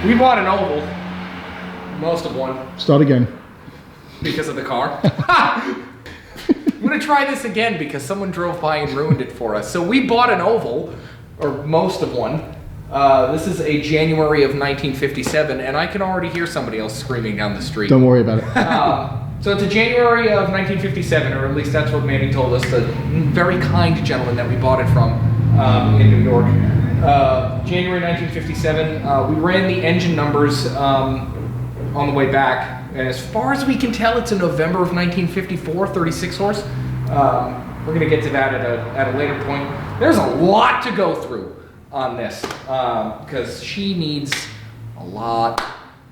We bought an oval. Most of one. Start again. Because of the car. I'm gonna try this again because someone drove by and ruined it for us. So we bought an oval, or most of one. This is a January of 1957, and I can already hear somebody else screaming down the street. Don't worry about it. So it's a January of 1957, or at least that's what Manny told us, the very kind gentleman that we bought it from in New York. January 1957, we ran the engine numbers on the way back. And as far as we can tell, it's in November of 1954, 36 horse. We're going to get to that at a later point. There's a lot to go through on this because she needs a lot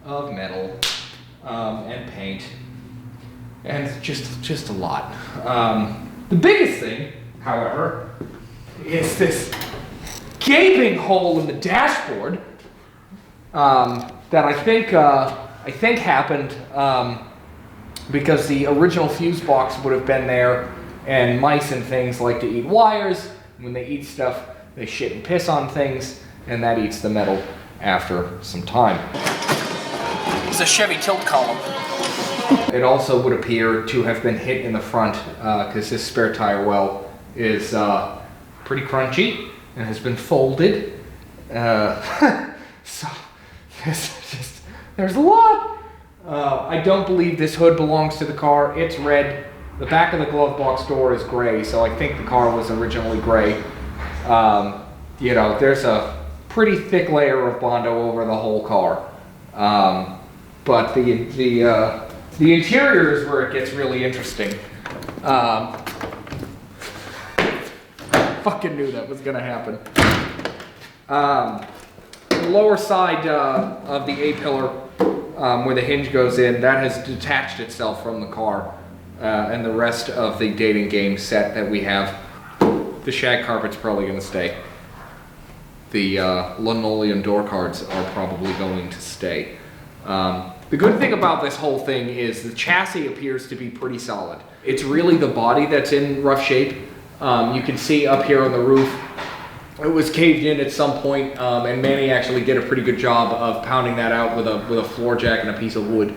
of metal and paint and just a lot. The biggest thing, however, is this gaping hole in the dashboard that I think happened because the original fuse box would have been there, and mice and things like to eat wires. When they eat stuff, they shit and piss on things, and that eats the metal after some time. It's a Chevy tilt column. It also would appear to have been hit in the front because this spare tire well is pretty crunchy and has been folded. So there's a lot. I don't believe this hood belongs to the car. It's red. The back of the glove box door is gray, so I think the car was originally gray. You know, there's a pretty thick layer of Bondo over the whole car. But the interior is where it gets really interesting. Fucking knew that was gonna happen. The lower side of the A-pillar, where the hinge goes in, that has detached itself from the car. And the rest of the dating game set that we have, the shag carpet's probably gonna stay. The linoleum door cards are probably going to stay. The good thing about this whole thing is the chassis appears to be pretty solid. It's really the body that's in rough shape. You can see up here on the roof, it was caved in at some point, and Manny actually did a pretty good job of pounding that out with a floor jack and a piece of wood.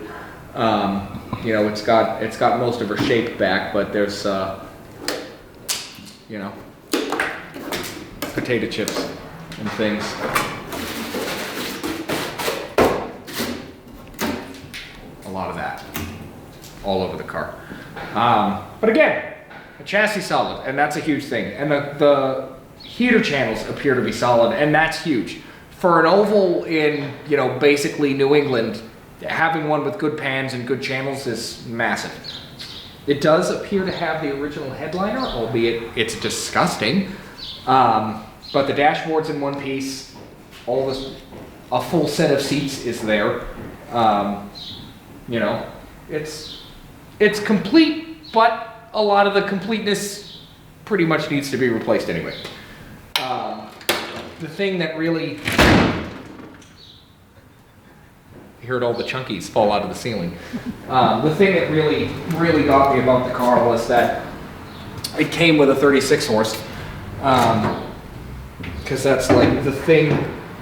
You know, it's got most of her shape back, but there's you know, potato chips and things. A lot of that all over the car. But again, the chassis solid, and that's a huge thing. And the heater channels appear to be solid, and that's huge. For an oval in, you know, basically New England, having one with good pans and good channels is massive. It does appear to have the original headliner, albeit it's disgusting. But the dashboard's in one piece. A full set of seats is there. You know, it's complete, but a lot of the completeness pretty much needs to be replaced anyway. The thing that really, you heard all the chunkies fall out of the ceiling. The thing that really got me about the car was that it came with a 36 horse. Because that's like the thing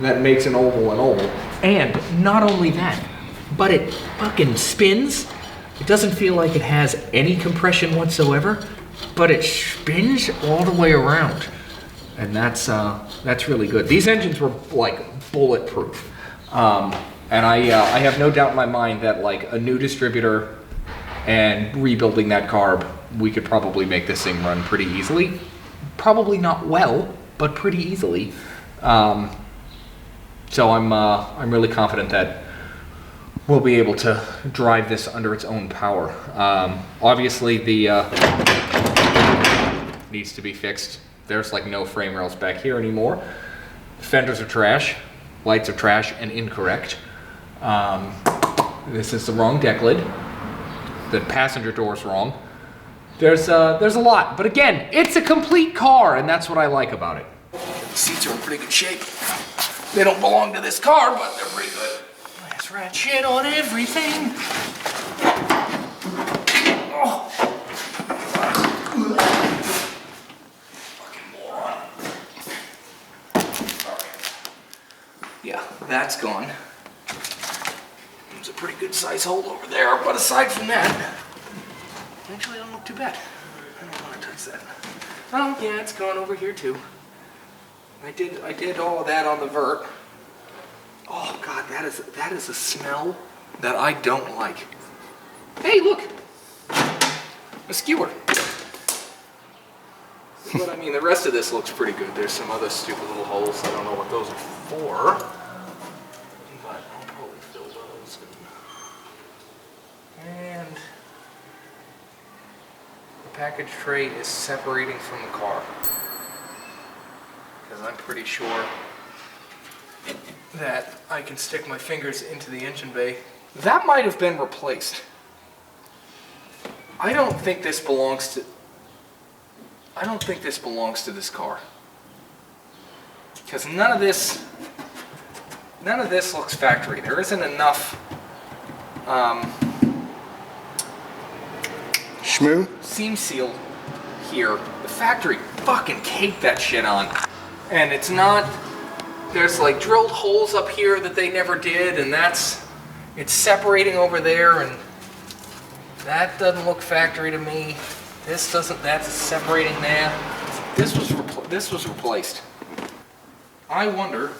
that makes an oval. And not only that, but it fucking spins. It doesn't feel like it has any compression whatsoever, but it spins all the way around. And that's really good. These engines were like bulletproof. And I have no doubt in my mind that like a new distributor and rebuilding that carb, we could probably make this thing run pretty easily. Probably not well, but pretty easily. So I'm really confident that we'll be able to drive this under its own power. Obviously the needs to be fixed. There's like no frame rails back here anymore. Fenders are trash, lights are trash and incorrect. This is the wrong deck lid. The passenger door's wrong. There's a lot, but again, it's a complete car, and that's what I like about it. Seats are in pretty good shape. They don't belong to this car, but they're pretty good. Nice rat shit on everything. Oh. Fucking moron. Alright. Yeah, that's gone. There's a pretty good size hole over there, but aside from that, actually don't look too bad. I don't want to touch that. Oh yeah, it's gone over here too. I did all of that on the vert. Oh god, that is a smell that I don't like. Hey, look, a skewer. But I mean, the rest of this looks pretty good. There's some other stupid little holes. I don't know what those are for, but I'll probably fill those. And the package tray is separating from the car, because I'm pretty sure that I can stick my fingers into the engine bay. That might have been replaced. I don't think this belongs to this car. Because none of this looks factory. There isn't enough Shmoo? seam seal here. The factory fucking caked that shit on. And it's not, there's like drilled holes up here that they never did, and it's separating over there, and that doesn't look factory to me. This doesn't, that's separating there. This was replaced. I wonder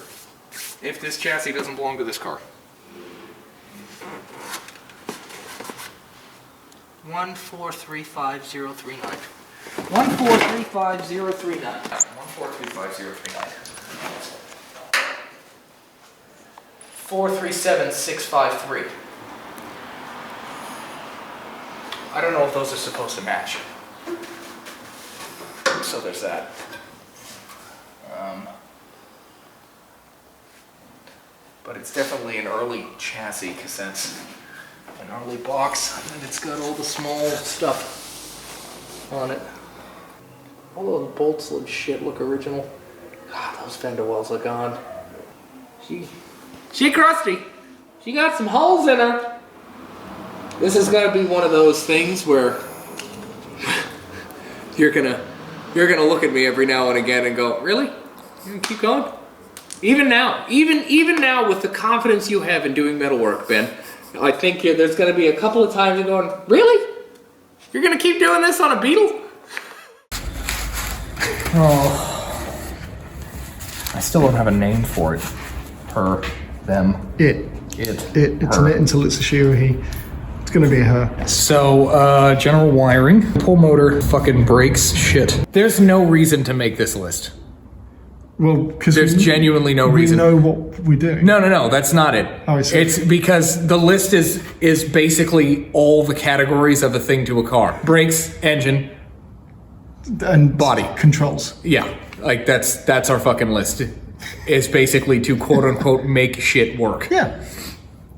if this chassis doesn't belong to this car. 1435039. 1435039. 1435039. 437653. I don't know if those are supposed to match. So there's that. But it's definitely an early chassis, because that's an early box, and it's got all the small stuff on it. All those bolts look shit, look original. God, those fender wells are gone. She crusty. She got some holes in her. This is gonna be one of those things where you're gonna look at me every now and again and go, really? You're gonna keep going? Even now with the confidence you have in doing metalwork, Ben, I think there's gonna be a couple of times you're going, really? You're gonna keep doing this on a Beetle? Oh, I still don't have a name for it. Her, them. It's an it until it's a she or he. It's gonna be a her. So, general wiring, pull motor, fucking brakes, shit. There's no reason to make this list. Well, because there's genuinely no reason. We know what we're doing. No, that's not it. Oh, I see. It's because the list is basically all the categories of a thing to a car. Brakes, engine, and body. Controls. Yeah, like that's our fucking list. Is basically to quote unquote make shit work. Yeah.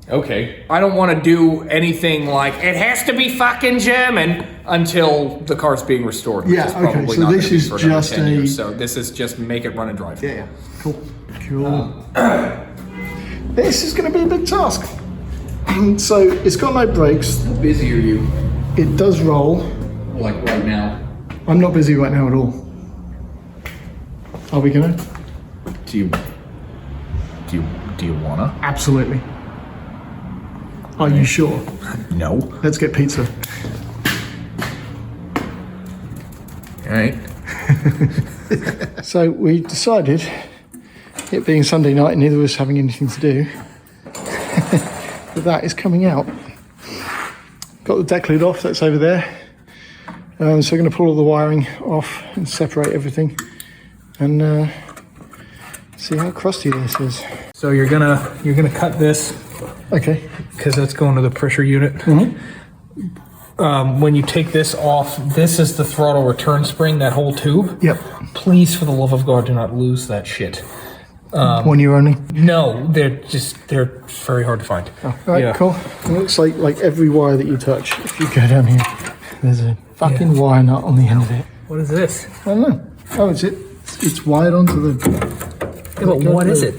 Okay. I don't want to do anything like, it has to be fucking German until the car's being restored. Which Yeah, is probably okay, so not this gonna is be for another just 10 a... years. So this is just make it run and drive. Yeah, cool. This is going to be a big task. So it's got no brakes. How busy are you? It does roll. Like right now? I'm not busy right now at all. Are we gonna? Do you wanna? Absolutely. Are you sure? No. Let's get pizza. All right. So we decided, it being Sunday night and neither of us having anything to do, that is coming out. Got the deck lid off, that's over there. So we're going to pull all the wiring off and separate everything and see how crusty this is. So you're gonna cut this. Okay. Because that's going to the pressure unit. Mm-hmm. When you take this off, this is the throttle return spring, that whole tube. Yep. Please, for the love of God, do not lose that shit. 1 year only? No, they're very hard to find. Oh, all right, cool. It looks like every wire that you touch, if you go down here, there's a fucking wire nut on the end of it. What is this? I don't know. Oh, it's wired onto the... Yeah, but what is it?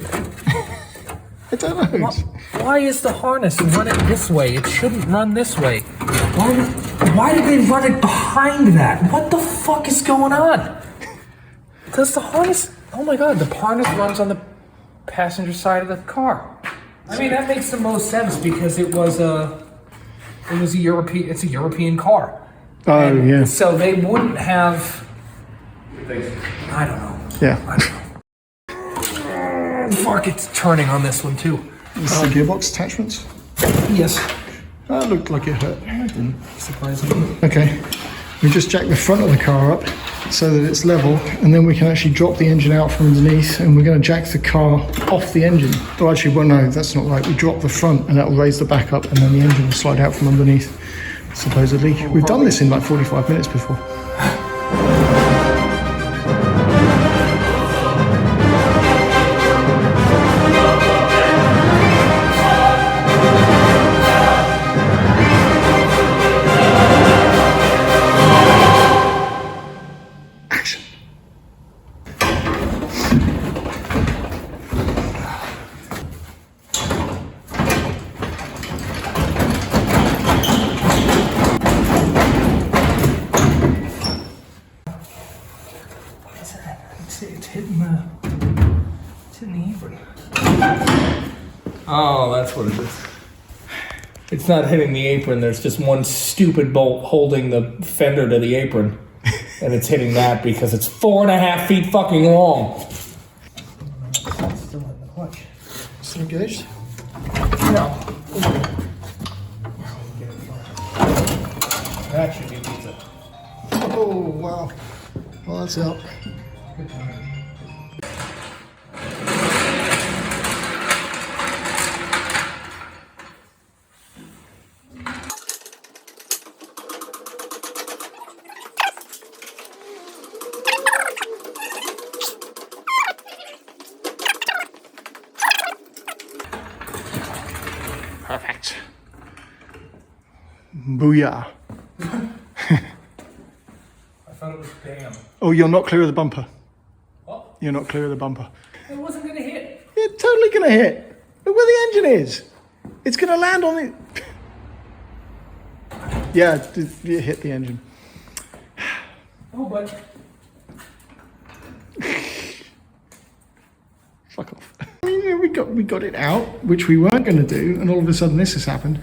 I don't know. Why is the harness running this way? It shouldn't run this way. Why did they run it behind that? What the fuck is going on? Does the harness... Oh my god, the harness runs on the passenger side of the car. I mean, that makes the most sense because it's a European car. Oh, And yeah. so they wouldn't have, I don't know. Yeah. I don't know. Fuck, it's turning on this one too. This is the gearbox attachments. Yes. That looked like it hurt. Surprisingly. Okay. We just jack the front of the car up so that it's level, and then we can actually drop the engine out from underneath, and we're going to jack the car off the engine. Oh, actually, well, no, that's not right. We drop the front, and that will raise the back up, and then the engine will slide out from underneath, supposedly. We've done this in like 45 minutes before. It's hitting the apron. Oh, that's what it is. It's not hitting the apron. There's just one stupid bolt holding the fender to the apron, and it's hitting that because it's 4.5 feet fucking long. Still in the clutch. Still engaged? No. That should be pizza. Oh, wow. Well, that's out. Good time. Perfect. Booyah. I thought it was damn. Oh, you're not clear of the bumper. What? You're not clear of the bumper. It wasn't gonna hit. You're totally going to hit. Look where the engine is. It's going to land on it. Yeah, you hit the engine. Oh, but Fuck off. I mean, we got it out, which we weren't going to do, and all of a sudden this has happened.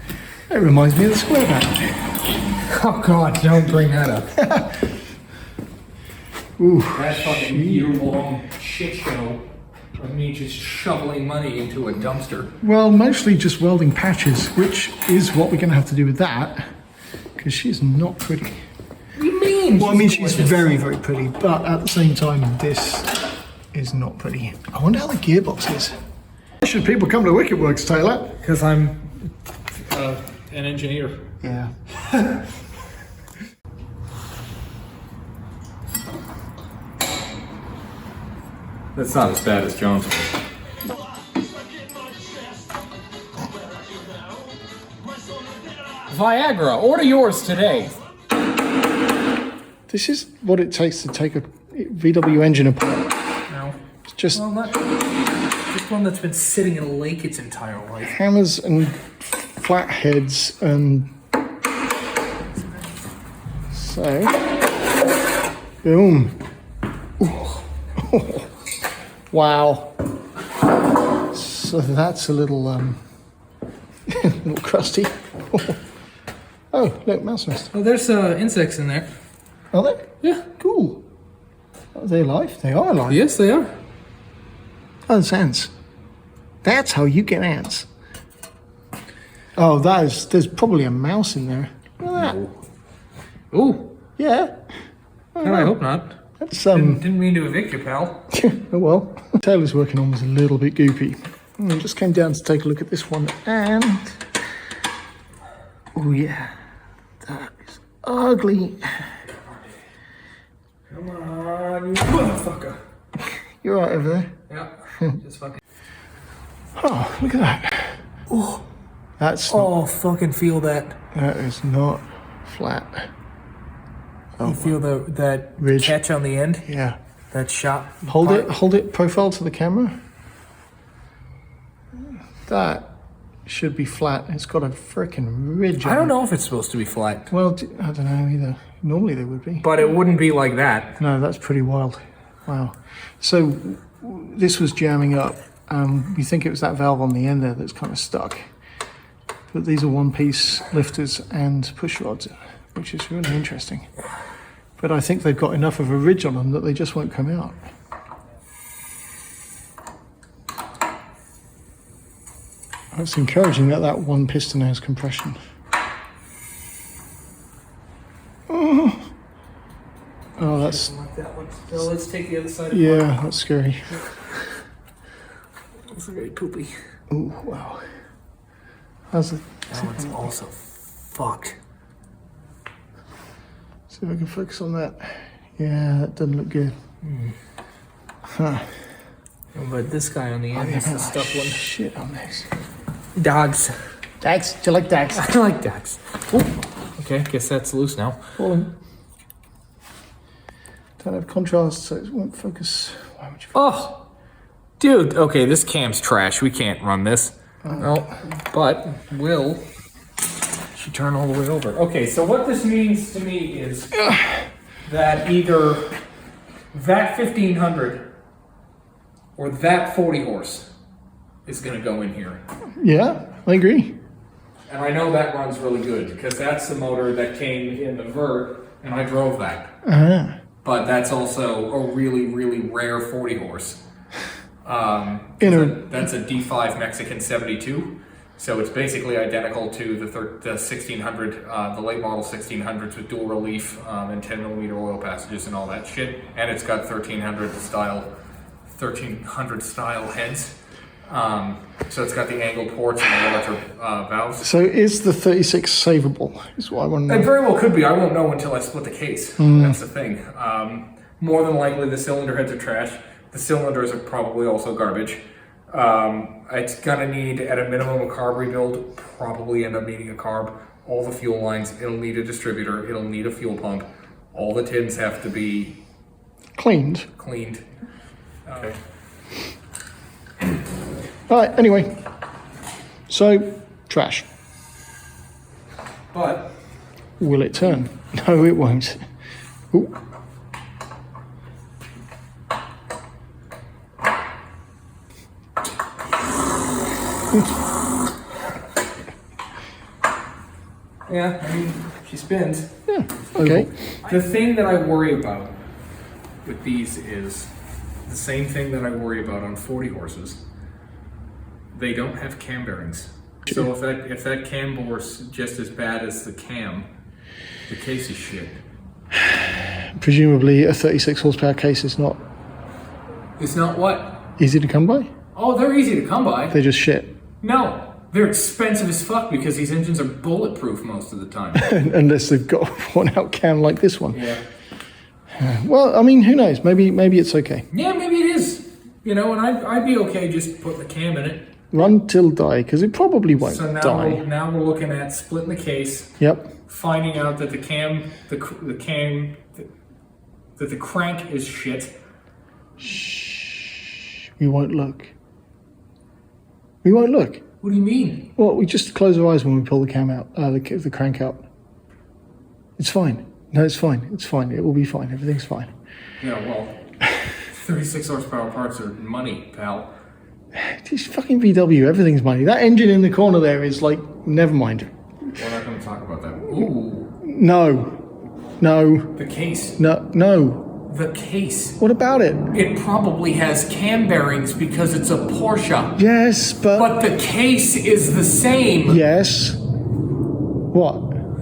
It reminds me of the square back. oh god, don't bring that up. Ooh, That fucking year-long shit show of me just shoveling money into a dumpster. well, mostly just welding patches, which is what we're going to have to do with that, because she's not pretty. What do you mean? Well, I mean, she's very, very pretty, but at the same time, this is not pretty. I wonder how the gearbox is. Should people come to WickedWorks, Taylor? Because I'm an engineer. Yeah. That's not as bad as Jones. Viagra, order yours today. This is what it takes to take a VW engine apart. No. It's just Well, not just one that's been sitting in a lake its entire life. hammers and flatheads and so boom. Ooh. Wow. So that's a little little crusty. Oh, look, mouse nest. Oh, there's insects in there. Are they? Yeah. Cool. Are they alive? They are alive. Yes, they are. Oh, it's ants. That's how you get ants. Oh, there's probably a mouse in there. Look at that. Ooh. Yeah. And I hope not. That's Didn't mean to evict you, pal. oh well. Taylor's working on was a little bit goopy. Just came down to take a look at this one, and oh yeah, that is ugly. Come on, you motherfucker. You're right over there. Yeah. Just fucking. Oh, look at that. Oh. That's not, Oh, fucking feel that. that is not flat. You feel that Ridge. catch on the end? Yeah. That shot? Hold it profile to the camera. That should be flat. It's got a freaking ridge on I don't it. know if it's supposed to be flat. Well, I don't know either. Normally they would be. But it wouldn't be like that. No, that's pretty wild. Wow. So this was jamming up We think it was that valve on the end there that's kind of stuck. But these are one-piece lifters and push rods, which is really interesting. But I think they've got enough of a ridge on them that they just won't come out. It's encouraging that that one piston has compression. Oh, that's... Like that one. So let's take the other side. Yeah, that's scary. It's very poopy. Oh, wow. How's it? That one's also fucked. See if I can focus on that. Yeah, that doesn't look good. Huh. But this guy on the end is the stuck one. Shit on this. Dogs. Dags? Do you like dags? I like dogs. Ooh. Okay, guess that's loose now. Falling. Don't have contrast, so it won't focus. Why would you? Oh, dude. Okay, this cam's trash. We can't run this. No, but will she turn all the way over? Okay, so what this means to me is that either that 1500 or that 40 horse is going to go in here. Yeah, I agree. And I know that runs really good because that's the motor that came in the Vert, and I drove that. But that's also a really, really rare 40 horse. That's a D5 Mexican 72. So it's basically identical to the 1600, the late model 1600s with dual relief and 10 millimeter oil passages and all that shit. And it's got 1300 style heads. So it's got the angled ports and the electric valves. So is the 36 savable? Is what I want to know. It very well could be. I won't know until I split the case. That's the thing. More than likely, the cylinder heads are trash. The cylinders are probably also garbage. It's gonna need, at a minimum, a carb rebuild. Probably end up needing a carb. All the fuel lines. It'll need a distributor. It'll need a fuel pump. All the tins have to be Cleaned. Okay. All right, anyway. So, trash. But Will it turn? No, it won't. Ooh. yeah, I mean, she spins. Yeah, okay. The thing that I worry about with these is the same thing that I worry about on 40 horses. They don't have cam bearings. So if that cam bore's just as bad as the cam, the case is shit. Presumably a 36 horsepower case is not It's not what? easy to come by? Oh, they're easy to come by. They're just shit. No, they're expensive as fuck because these engines are bulletproof most of the time. Unless they've got one out cam like this one. Yeah. Well, I mean, who knows? Maybe it's okay. Yeah, maybe it is. You know, and I'd be okay just putting the cam in it. Run till die, because it probably won't So die. now we're looking at splitting the case. Yep. Finding out that the crank is shit. Shh. We won't look. We won't look. What do you mean? Well, we just close our eyes when we pull the cam out, the crank out. It's fine. No, it's fine. It's fine. It will be fine. Everything's fine. Yeah, well, 36 horsepower parts are money, pal. It's fucking VW. Everything's money. That engine in the corner there is like, never mind. We're not going to talk about that. Ooh. No. The case. No. The case. What about it? It probably has cam bearings because it's a Porsche. Yes, But the case is the same. Yes. What?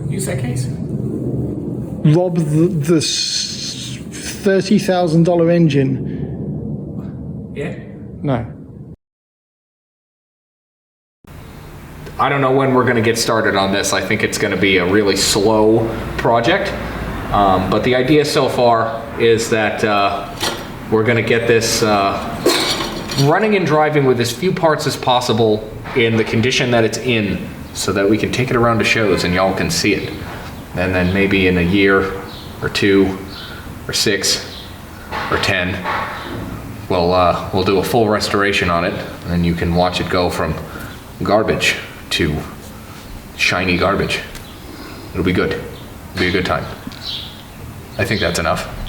Use that case. Rob the $30,000 engine? Yeah. No. I don't know when we're going to get started on this. I think it's going to be a really slow project. But the idea so far is that we're going to get this running and driving with as few parts as possible in the condition that it's in, so that we can take it around to shows and y'all can see it. And then maybe in a year or 2 or 6 or 10, we'll do a full restoration on it, and you can watch it go from garbage to shiny garbage. It'll be good. It'll be a good time. I think that's enough.